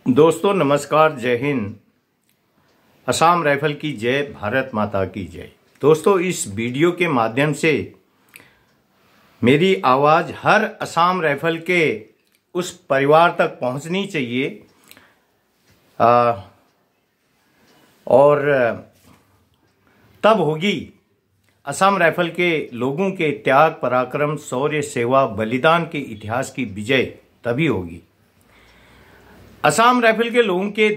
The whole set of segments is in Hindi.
दोस्तों नमस्कार, जय हिंद। असम राइफल की जय, भारत माता की जय। दोस्तों, इस वीडियो के माध्यम से मेरी आवाज़ हर असम राइफल के उस परिवार तक पहुंचनी चाहिए और तब होगी असम राइफल के लोगों के त्याग, पराक्रम, शौर्य, सेवा, बलिदान के इतिहास की विजय तभी होगी। असम राइफल के लोगों के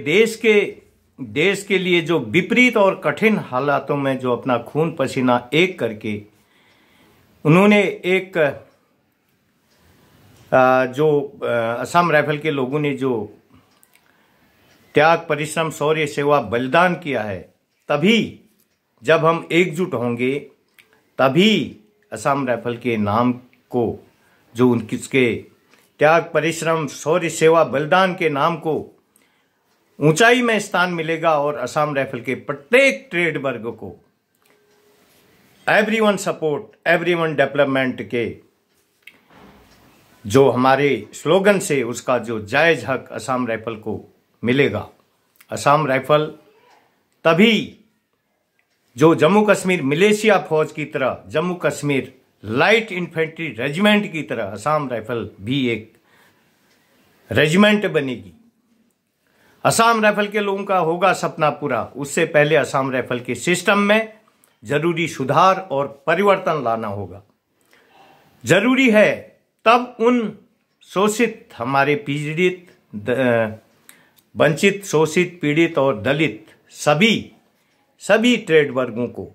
देश के लिए जो विपरीत और कठिन हालातों में जो अपना खून पसीना एक करके उन्होंने एक असम राइफल के लोगों ने जो त्याग, परिश्रम, शौर्य, सेवा, बलिदान किया है, तभी जब हम एकजुट होंगे तभी असम राइफल के नाम को, जो उसके त्याग, परिश्रम, शौर्य, सेवा, बलिदान के नाम को ऊंचाई में स्थान मिलेगा और असम राइफल के प्रत्येक ट्रेड वर्ग को एवरीवन सपोर्ट, एवरीवन डेवलपमेंट के जो हमारे स्लोगन से उसका जो जायज हक असम राइफल को मिलेगा। असम राइफल तभी जो जम्मू कश्मीर मिलिशिया फौज की तरह, Jammu Kashmir light infantry regiment की तरह असम राइफल भी एक रेजिमेंट बनेगी। असम राइफल के लोगों का होगा सपना पूरा। उससे पहले असम राइफल के सिस्टम में जरूरी सुधार और परिवर्तन लाना होगा। जरूरी है तब उन शोषित, हमारे पीड़ित, वंचित, शोषित, पीड़ित और दलित सभी ट्रेड वर्गों को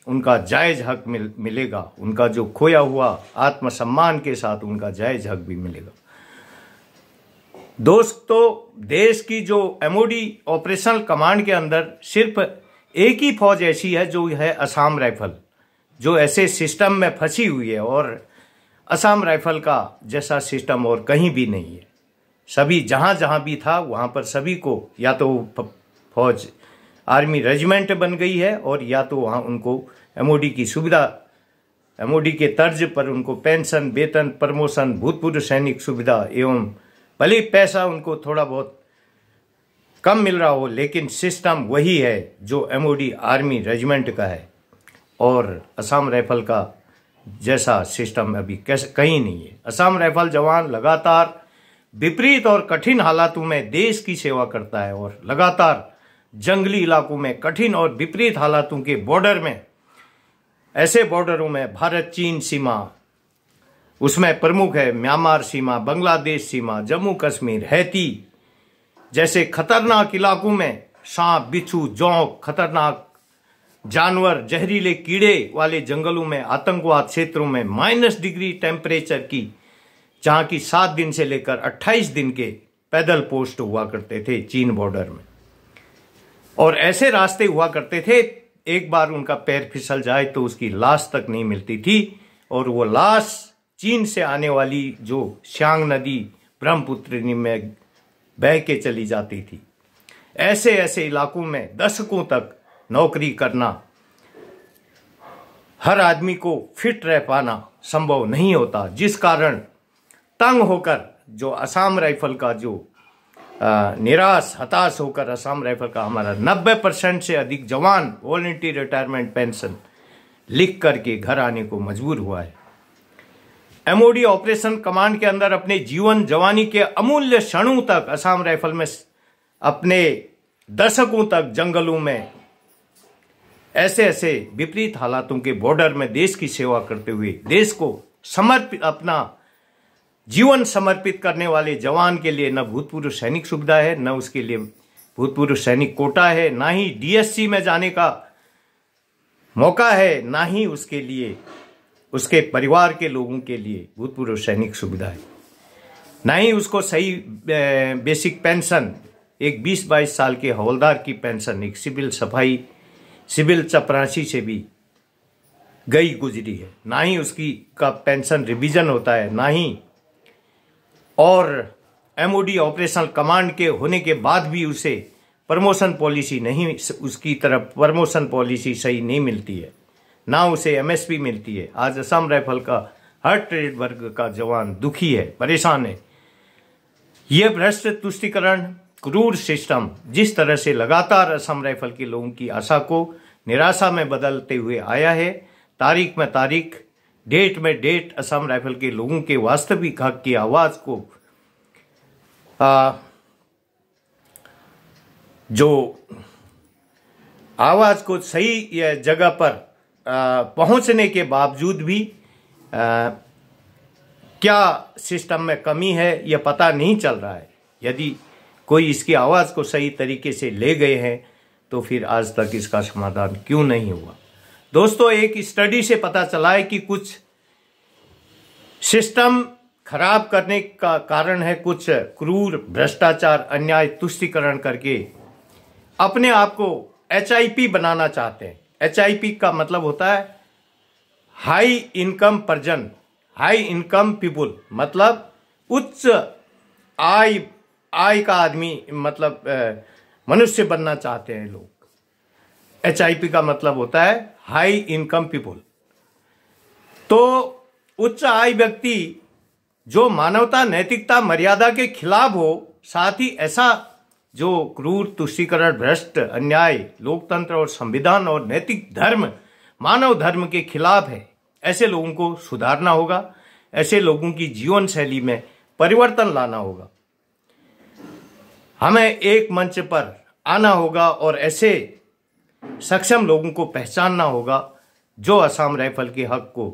उनका जायज हक मिलेगा। उनका जो खोया हुआ आत्मसम्मान के साथ उनका जायज हक भी मिलेगा। दोस्तों, देश की जो एमओडी ऑपरेशनल कमांड के अंदर सिर्फ एक ही फौज ऐसी है जो है असम राइफल, जो ऐसे सिस्टम में फंसी हुई है, और असम राइफल का जैसा सिस्टम और कहीं भी नहीं है। सभी जहां भी था वहां पर सभी को या तो फौज आर्मी रेजिमेंट बन गई है और या तो वहाँ उनको एमओडी की सुविधा, एमओडी के तर्ज पर उनको पेंशन, वेतन, प्रमोशन, भूतपूर्व सैनिक सुविधा एवं भले पैसा उनको थोड़ा बहुत कम मिल रहा हो, लेकिन सिस्टम वही है जो एमओडी आर्मी रेजिमेंट का है। और असम राइफल का जैसा सिस्टम अभी कहीं नहीं है। असम राइफल जवान लगातार विपरीत और कठिन हालातों में देश की सेवा करता है और लगातार जंगली इलाकों में, कठिन और विपरीत हालातों के बॉर्डर में, ऐसे बॉर्डरों में भारत चीन सीमा, उसमें प्रमुख है म्यांमार सीमा, बांग्लादेश सीमा, जम्मू कश्मीर, हैती जैसे खतरनाक इलाकों में सांप, बिच्छू, जोंक, खतरनाक जानवर, जहरीले कीड़े वाले जंगलों में, आतंकवाद क्षेत्रों में, -डिग्री टेम्परेचर की, जहां की 7 दिन से लेकर 28 दिन के पैदल पोस्ट हुआ करते थे चीन बॉर्डर में। और ऐसे रास्ते हुआ करते थे, एक बार उनका पैर फिसल जाए तो उसकी लाश तक नहीं मिलती थी, और वो लाश चीन से आने वाली जो श्यांग नदी, ब्रह्मपुत्र में बह के चली जाती थी। ऐसे इलाकों में दशकों तक नौकरी करना, हर आदमी को फिट रह पाना संभव नहीं होता, जिस कारण तंग होकर जो असम राइफल का जो निराश, हताश होकर असम राइफल का हमारा 90% से अधिक जवान वॉलंटियर रिटायरमेंट पेंशन लिख करके घर आने को मजबूर हुआ है। एमओडी ऑपरेशन कमांड के अंदर अपने जीवन जवानी के अमूल्य क्षणों तक असम राइफल में अपने दशकों तक जंगलों में ऐसे विपरीत हालातों के बॉर्डर में देश की सेवा करते हुए देश को समर्पित, अपना जीवन समर्पित करने वाले जवान के लिए न भूतपूर्व सैनिक सुविधा है, न उसके लिए भूतपूर्व सैनिक कोटा है, ना ही डीएससी में जाने का मौका है, ना ही उसके लिए उसके परिवार के लोगों के लिए भूतपूर्व सैनिक सुविधा है, ना ही उसको सही बेसिक पेंशन, एक 20-22 साल के हवलदार की पेंशन, एक सिविल चपरासी से भी गई गुजरी है, ना ही उसकी का पेंशन रिवीजन होता है, ना ही, और एमओडी ऑपरेशनल कमांड के होने के बाद भी उसे प्रमोशन पॉलिसी नहीं, उसकी तरफ प्रमोशन पॉलिसी सही नहीं मिलती है, ना उसे एमएसपी मिलती है। आज असम राइफल का हर ट्रेड वर्ग का जवान दुखी है, परेशान है। ये भ्रष्ट तुष्टिकरण क्रूर सिस्टम जिस तरह से लगातार असम राइफल के लोगों की आशा को निराशा में बदलते हुए आया है, तारीख में तारीख, डेट में डेट, असम राइफल के लोगों के वास्तविक हक की आवाज को जो आवाज को सही जगह पर पहुंचने के बावजूद भी क्या सिस्टम में कमी है यह पता नहीं चल रहा है। यदि कोई इसकी आवाज को सही तरीके से ले गए हैं तो फिर आज तक इसका समाधान क्यों नहीं हुआ। दोस्तों, एक स्टडी से पता चला है कि कुछ सिस्टम खराब करने का कारण है कुछ क्रूर भ्रष्टाचार, अन्याय, तुष्टीकरण करके अपने आप को HIP बनाना चाहते हैं। HIP का मतलब होता है high income person, high income people, मतलब उच्च आय का आदमी, मतलब मनुष्य बनना चाहते हैं लोग। HIP का मतलब होता है हाई इनकम पीपुल। तो उच्च आय व्यक्ति जो मानवता, नैतिकता, मर्यादा के खिलाफ हो, साथ ही ऐसा जो क्रूर, तुष्टीकरण, भ्रष्ट, अन्याय, लोकतंत्र और संविधान और नैतिक धर्म, मानव धर्म के खिलाफ है, ऐसे लोगों को सुधारना होगा। ऐसे लोगों की जीवन शैली में परिवर्तन लाना होगा। हमें एक मंच पर आना होगा और ऐसे सक्षम लोगों को पहचानना होगा जो असम राइफल के हक को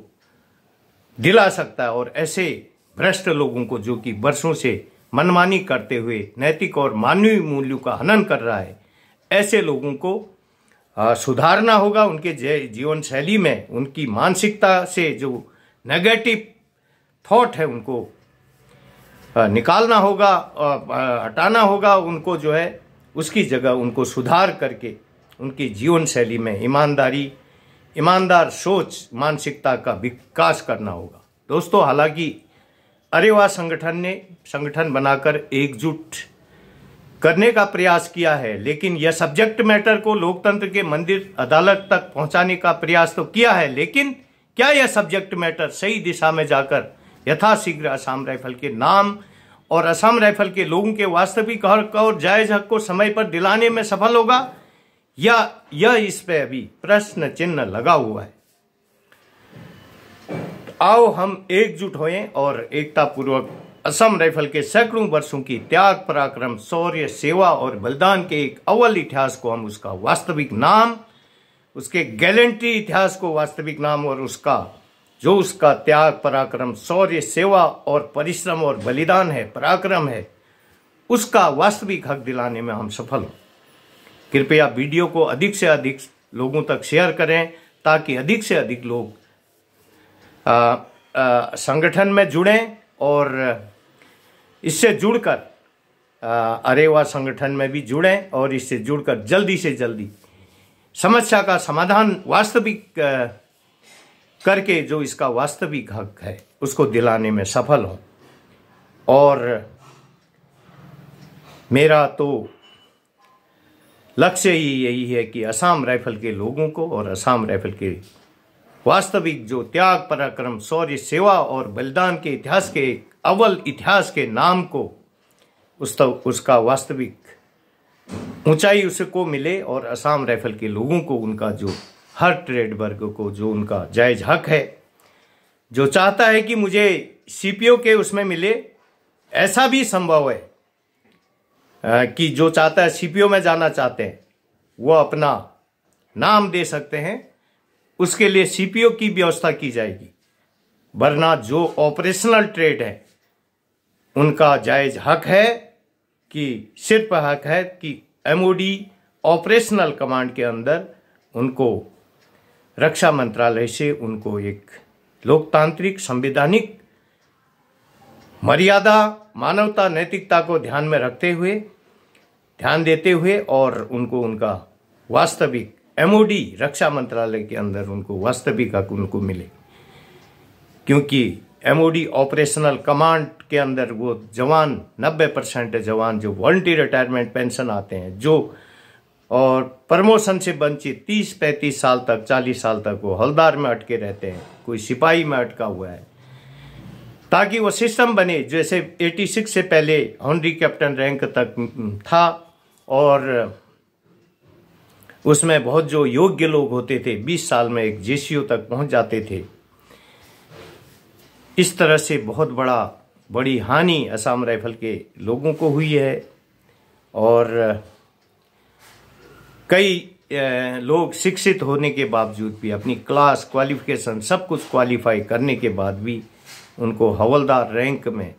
दिला सकता है, और ऐसे भ्रष्ट लोगों को जो कि वर्षों से मनमानी करते हुए नैतिक और मानवीय मूल्यों का हनन कर रहा है, ऐसे लोगों को सुधारना होगा। उनके जीवन शैली में, उनकी मानसिकता से जो नेगेटिव थॉट है उनको निकालना होगा, हटाना होगा। उनको जो है उसकी जगह उनको सुधार करके उनकी जीवन शैली में ईमानदार सोच, मानसिकता का विकास करना होगा। दोस्तों, हालांकि अरेवा संगठन ने संगठन बनाकर एकजुट करने का प्रयास किया है, लेकिन यह सब्जेक्ट मैटर को लोकतंत्र के मंदिर, अदालत तक पहुंचाने का प्रयास तो किया है, लेकिन क्या यह सब्जेक्ट मैटर सही दिशा में जाकर यथाशीघ्र असम राइफल के नाम और असम राइफल के लोगों के वास्तविक हक और जायज हक को समय पर दिलाने में सफल होगा, या यह इस पे अभी प्रश्न चिन्ह लगा हुआ है। आओ हम एकजुट होएं और एकता पूर्वक असम राइफल के सैकड़ों वर्षों की त्याग, पराक्रम, शौर्य, सेवा और बलिदान के एक अव्वल इतिहास को हम उसका वास्तविक नाम, उसके गैलेंट्री इतिहास को वास्तविक नाम और उसका त्याग, पराक्रम, शौर्य, सेवा और परिश्रम और बलिदान है, पराक्रम है, उसका वास्तविक हक दिलाने में हम सफल हों। कृपया वीडियो को अधिक से अधिक लोगों तक शेयर करें ताकि अधिक से अधिक लोग संगठन में जुड़ें और इससे जुड़कर अरेवा संगठन में भी जुड़ें और इससे जुड़कर जल्दी से जल्दी समस्या का समाधान वास्तविक करके जो इसका वास्तविक हक है उसको दिलाने में सफल हों। और मेरा तो लक्ष्य ही यही है कि असम राइफल के लोगों को और असम राइफल के वास्तविक जो त्याग, पराक्रम, शौर्य, सेवा और बलिदान के इतिहास के एक अव्वल इतिहास के नाम को उसका वास्तविक ऊंचाई उसको मिले और असम राइफल के लोगों को उनका जो हर ट्रेड वर्ग को जो उनका जायज हक है, जो चाहता है कि मुझे CPO के उसमें मिले, ऐसा भी संभव है कि जो चाहता है CPO में जाना चाहते हैं वो अपना नाम दे सकते हैं, उसके लिए CPO की व्यवस्था की जाएगी। वरना जो ऑपरेशनल ट्रेड है उनका जायज हक है कि सिर्फ हक है कि MOD ऑपरेशनल कमांड के अंदर उनको रक्षा मंत्रालय से उनको एक लोकतांत्रिक, संवैधानिक मर्यादा, मानवता, नैतिकता को ध्यान में रखते हुए, ध्यान देते हुए और उनको उनका वास्तविक MOD रक्षा मंत्रालय के अंदर उनको वास्तविक हक उनको मिले। क्योंकि MOD ऑपरेशनल कमांड के अंदर वो जवान 90% जवान जो वॉलंटियर रिटायरमेंट पेंशन आते हैं, जो और प्रमोशन से वंचित 30-35 साल तक, 40 साल तक वो हवलदार में अटके रहते हैं, कोई सिपाही में अटका हुआ है, ताकि वो सिस्टम बने जैसे 86 से पहले ऑनरी कैप्टन रैंक तक था, और उसमें बहुत जो योग्य लोग होते थे 20 साल में एक जेसीओ तक पहुंच जाते थे। इस तरह से बहुत बड़ी हानि असम राइफल के लोगों को हुई है, और कई लोग शिक्षित होने के बावजूद भी, अपनी क्लास क्वालिफिकेशन सब कुछ क्वालिफाई करने के बाद भी उनको हवलदार रैंक में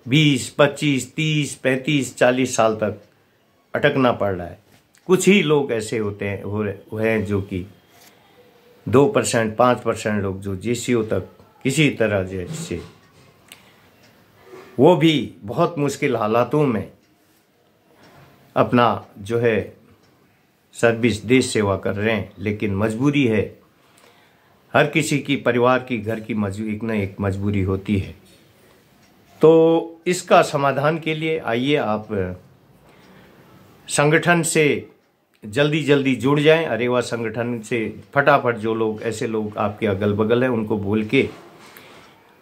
20, 25, 30, 35, 40 साल तक अटकना पड़ रहा है। कुछ ही लोग ऐसे होते हैं जो कि 2%, 5% लोग जो जेसीओ तक किसी तरह से, वो भी बहुत मुश्किल हालातों में अपना जो है सर्विस, देश सेवा कर रहे हैं। लेकिन मजबूरी है, हर किसी की परिवार की, घर की एक न एक मजबूरी होती है। तो इसका समाधान के लिए आइए आप संगठन से जल्दी जुड़ जाएं। अरेवा संगठन से फटाफट जो लोग, ऐसे लोग आपके अगल बगल हैं, उनको बोल के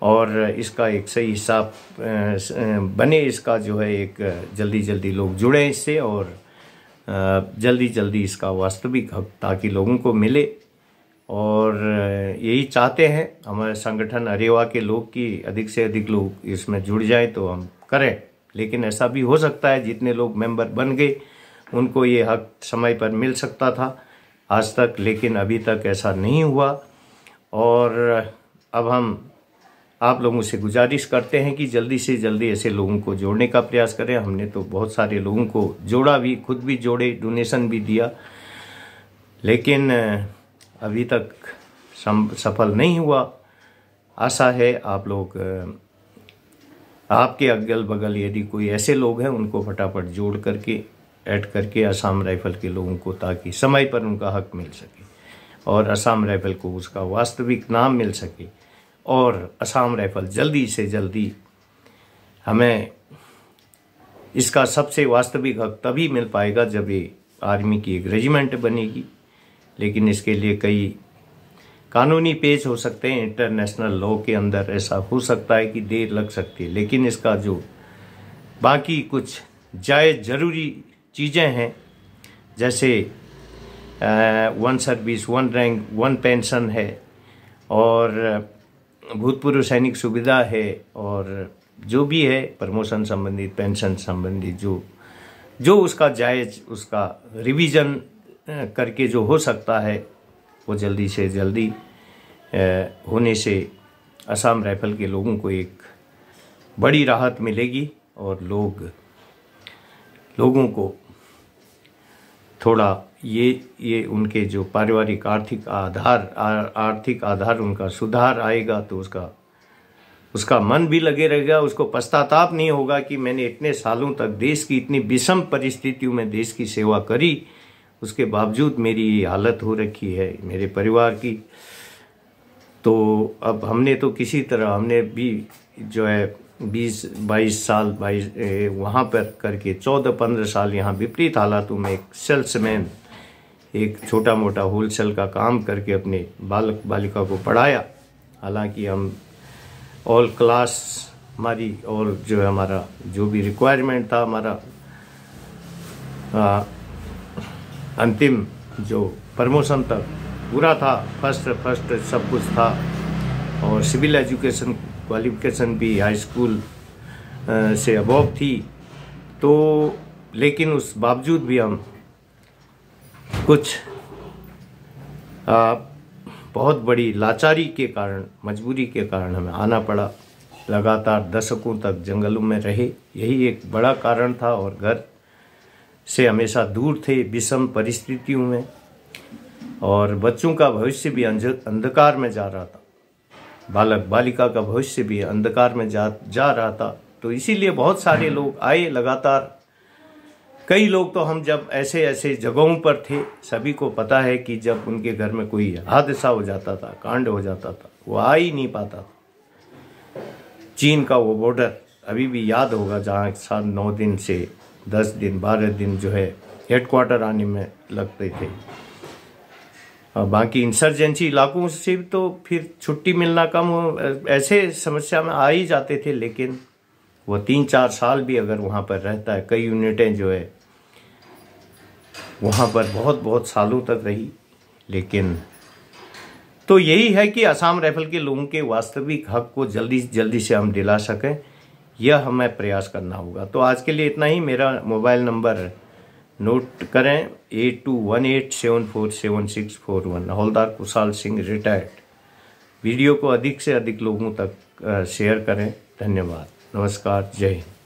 और इसका एक सही हिसाब बने, इसका जो है एक जल्दी लोग जुड़े इससे, और जल्दी इसका वास्तविक हक ताकि लोगों को मिले। और यही चाहते हैं हमारे संगठन अरेवा के लोग कि अधिक से अधिक लोग इसमें जुड़ जाएं तो हम करें। लेकिन ऐसा भी हो सकता है जितने लोग मेंबर बन गए उनको ये हक समय पर मिल सकता था आज तक, लेकिन अभी तक ऐसा नहीं हुआ। और अब हम आप लोगों से गुजारिश करते हैं कि जल्दी से जल्दी ऐसे लोगों को जोड़ने का प्रयास करें। हमने तो बहुत सारे लोगों को जोड़ा भी, खुद भी जोड़े, डोनेशन भी दिया, लेकिन अभी तक सफल नहीं हुआ। आशा है आप लोग, आपके अगल बगल यदि कोई ऐसे लोग हैं उनको फटाफट जोड़ करके, ऐड करके असम राइफल के लोगों को, ताकि समय पर उनका हक मिल सके और असम राइफल को उसका वास्तविक नाम मिल सके। और असम राइफल जल्दी से जल्दी हमें इसका सबसे वास्तविक हक तभी मिल पाएगा जब ये आर्मी की एक रेजिमेंट बनेगी। लेकिन इसके लिए कई कानूनी पेच हो सकते हैं, इंटरनेशनल लॉ के अंदर ऐसा हो सकता है कि देर लग सकती है। लेकिन इसका जो बाकी कुछ जायज़ ज़रूरी चीज़ें हैं, जैसे 1 सर्विस 1 रैंक 1 पेंशन है, और भूतपूर्व सैनिक सुविधा है, और जो भी है प्रमोशन संबंधित, पेंशन संबंधित जो उसका जायज़, उसका रिवीजन करके जो हो सकता है वो जल्दी से जल्दी होने से असम राइफल के लोगों को एक बड़ी राहत मिलेगी, और लोगों को थोड़ा ये उनके जो पारिवारिक आर्थिक आधार उनका सुधार आएगा, तो उसका मन भी लगे रहेगा, उसको पश्चाताप नहीं होगा कि मैंने इतने सालों तक देश की इतनी विषम परिस्थितियों में देश की सेवा करी, उसके बावजूद मेरी ये हालत हो रखी है मेरे परिवार की। तो अब हमने तो किसी तरह, हमने भी जो है 20-22 साल वहाँ पर करके 14-15 साल यहाँ विपरीत हालातों में एक सेल्समैन, एक छोटा मोटा होलसेल का काम करके अपने बालक बालिका को पढ़ाया। हालांकि हम ऑल क्लास हमारी, और जो है हमारा जो भी रिक्वायरमेंट था हमारा, अंतिम जो प्रमोशन तक पूरा था, फर्स्ट सब कुछ था, और सिविल एजुकेशन क्वालिफिकेशन भी हाई स्कूल से अबव थी। तो लेकिन उस बावजूद भी हम कुछ बहुत बड़ी लाचारी के कारण, मजबूरी के कारण हमें आना पड़ा। लगातार दशकों तक जंगलों में रहे, यही एक बड़ा कारण था, और घर से हमेशा दूर थे विषम परिस्थितियों में, और बच्चों का भविष्य भी अंधकार में जा रहा था, बालक बालिका का भविष्य भी अंधकार में जा रहा था। तो इसीलिए बहुत सारे लोग आए लगातार। कई लोग तो हम जब ऐसे जगहों पर थे, सभी को पता है कि जब उनके घर में कोई हादसा हो जाता था, कांड हो जाता था, वो आ ही नहीं पाता। चीन का वो बॉर्डर अभी भी याद होगा, जहाँ 9 दिन से 10 दिन 12 दिन जो है हेडक्वार्टर आने में लगते थे। बाकी इंसर्जेंसी इलाकों से तो फिर छुट्टी मिलना कम हो, ऐसे समस्या में आ ही जाते थे। लेकिन वो 3-4 साल भी अगर वहाँ पर रहता है, कई यूनिटें जो है वहाँ पर बहुत बहुत सालों तक रही। लेकिन तो यही है कि असम राइफल के लोगों के वास्तविक हक को जल्दी से हम दिला सकें, यह हमें प्रयास करना होगा। तो आज के लिए इतना ही। मेरा मोबाइल नंबर नोट करें 8218747641। हवलदार कुशाल सिंह, रिटायर्ड। वीडियो को अधिक से अधिक लोगों तक शेयर करें। धन्यवाद। नमस्कार। जय हिंद।